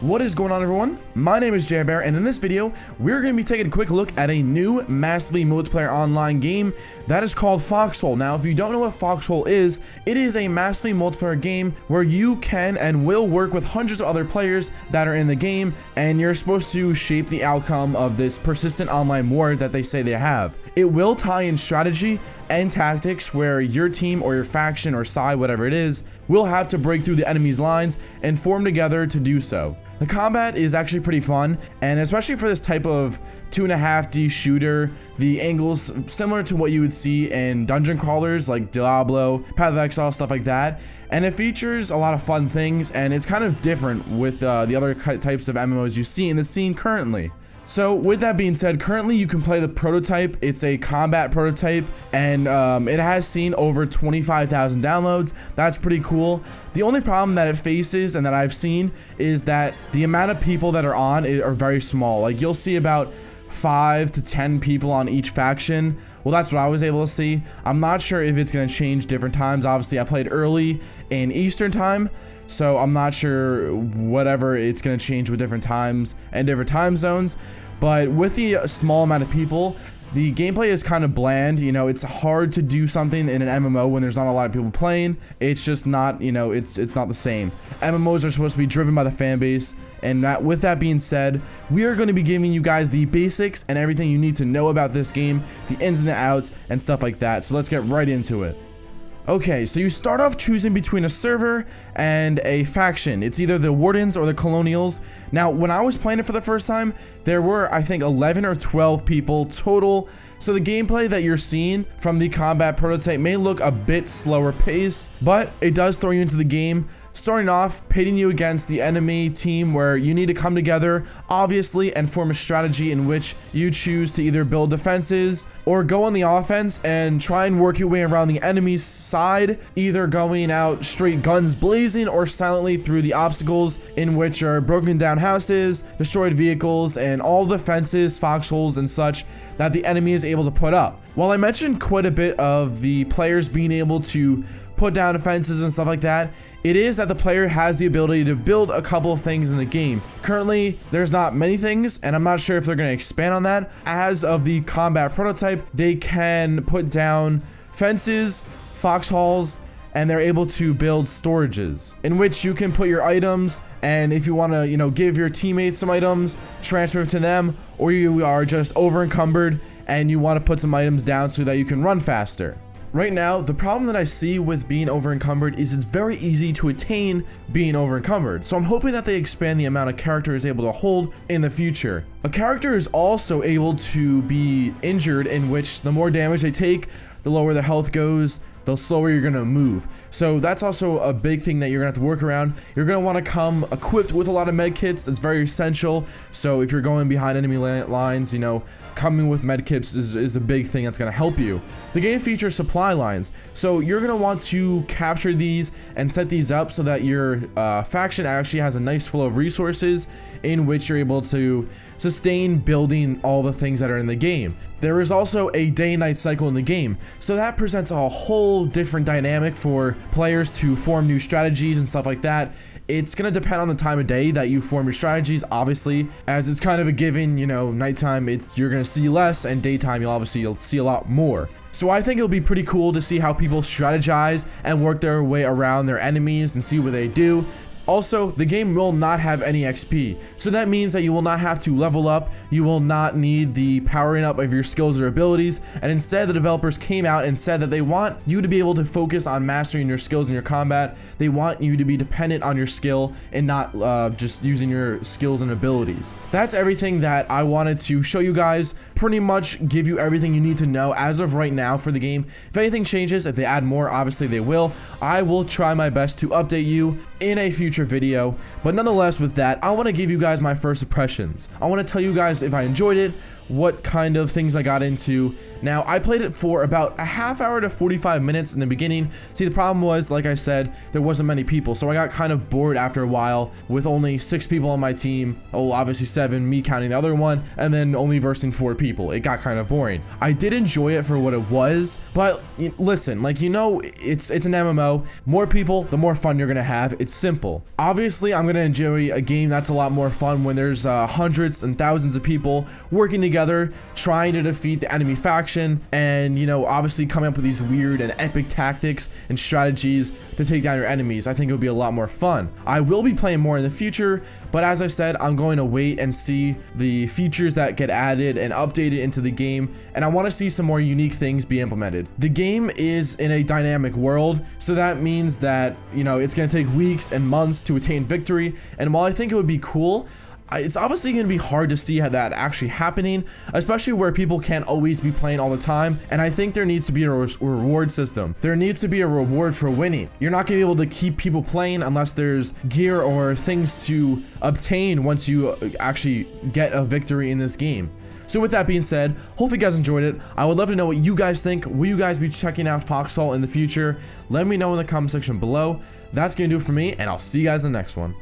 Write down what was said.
What is going on, everyone? My name is Bear, and in this video, we're going to be taking a quick look at a new massively multiplayer online game that is called Foxhole. Now, if you don't know what Foxhole is, it is a massively multiplayer game where you can and will work with hundreds of other players that are in the game, and you're supposed to shape the outcome of this persistent online war that they say they have. It will tie in strategy and tactics where your team or your faction or side, whatever it is, will have to break through the enemy's lines and form together to do so. The combat is actually pretty fun, and especially for this type of 2.5D shooter, the angles similar to what you would see in dungeon crawlers like Diablo, Path of Exile, stuff like that. And it features a lot of fun things, and it's kind of different with the other types of MMOs you see in the scene currently. So with that being said, currently you can play the prototype. It's a combat prototype, and it has seen over 25,000 downloads. That's pretty cool. The only problem that it faces and that I've seen is that the amount of people that are on it are very small. Like, you'll see about 5 to 10 people on each faction. Well, that's what I was able to see. I'm not sure if it's going to change different times. Obviously, I played early in Eastern time, so I'm not sure whatever it's going to change with different times and different time zones. But with the small amount of people, the gameplay is kind of bland. You know, it's hard to do something in an MMO when there's not a lot of people playing. It's just not, you know, it's not the same. MMOs are supposed to be driven by the fan base, and with that being said, we are going to be giving you guys the basics and everything you need to know about this game, the ins and the outs and stuff like that. So let's get right into it. Okay, so you start off choosing between a server and a faction. It's either the Wardens or the Colonials. Now, when I was playing it for the first time, there were, I think, 11 or 12 people total. So the gameplay that you're seeing from the combat prototype may look a bit slower pace, but it does throw you into the game. Starting off, pitting you against the enemy team where you need to come together, obviously, and form a strategy in which you choose to either build defenses or go on the offense and try and work your way around the enemy's side, either going out straight guns blazing or silently through the obstacles, in which are broken down houses, destroyed vehicles, and all the fences, foxholes, and such that the enemy is able to put up. While I mentioned quite a bit of the players being able to put down defenses and stuff like that, it is that the player has the ability to build a couple of things in the game. Currently, there's not many things, and I'm not sure if they're going to expand on that. As of the combat prototype, they can put down fences, foxholes, and they're able to build storages in which you can put your items, and if you want to, you know, give your teammates some items, transfer to them, or you are just over encumbered and you want to put some items down so that you can run faster. Right now, the problem that I see with being over encumbered is it's very easy to attain being over encumbered. So I'm hoping that they expand the amount a character is able to hold in the future. A character is also able to be injured, in which the more damage they take, the lower their health goes, the slower you're gonna move. So that's also a big thing that you're gonna have to work around. You're gonna want to come equipped with a lot of med kits. It's very essential. So if you're going behind enemy lines, you know, coming with med kits is a big thing that's gonna help you. The game features supply lines, so you're gonna want to capture these and set these up so that your faction actually has a nice flow of resources in which you're able to sustain building all the things that are in the game. There is also a day and night cycle in the game, so that presents a whole different dynamic for players to form new strategies and stuff like that. It's gonna depend on the time of day that you form your strategies, obviously, as it's kind of a given. You know, nighttime you're gonna see less, and daytime you'll see a lot more. So I think it'll be pretty cool to see how people strategize and work their way around their enemies and see what they do. Also, the game will not have any XP, so that means that you will not have to level up, you will not need the powering up of your skills or abilities, and instead the developers came out and said that they want you to be able to focus on mastering your skills in your combat. They want you to be dependent on your skill and not just using your skills and abilities. That's everything that I wanted to show you guys, pretty much give you everything you need to know as of right now for the game. If anything changes, if they add more, obviously they will. I will try my best to update you in a future video, but nonetheless, with that, I want to give you guys my first impressions. I want to tell you guys if I enjoyed it, what kind of things I got into. Now, I played it for about a half hour to 45 minutes in the beginning. See, the problem was, like I said, there wasn't many people, so I got kind of bored after a while with only 6 people on my team. Oh, obviously 7, me counting the other one, and then only versing 4 people. It got kind of boring. I did enjoy it for what it was, but listen, like, you know, it's an MMO. More people, the more fun you're gonna have. It's simple. Obviously, I'm gonna enjoy a game that's a lot more fun when there's hundreds and thousands of people working together, trying to defeat the enemy faction, and, you know, obviously coming up with these weird and epic tactics and strategies to take down your enemies. I think it would be a lot more fun. I will be playing more in the future, but as I said, I'm going to wait and see the features that get added and updated into the game, and I want to see some more unique things be implemented. The game is in a dynamic world, so that means that, you know, it's going to take weeks and months to attain victory, and while I think it would be cool, it's obviously going to be hard to see how that actually happening, especially where people can't always be playing all the time, and I think there needs to be a reward system. There needs to be a reward for winning. You're not going to be able to keep people playing unless there's gear or things to obtain once you actually get a victory in this game. So with that being said, hopefully you guys enjoyed it. I would love to know what you guys think. Will you guys be checking out Foxhole in the future? Let me know in the comment section below. That's going to do it for me, and I'll see you guys in the next one.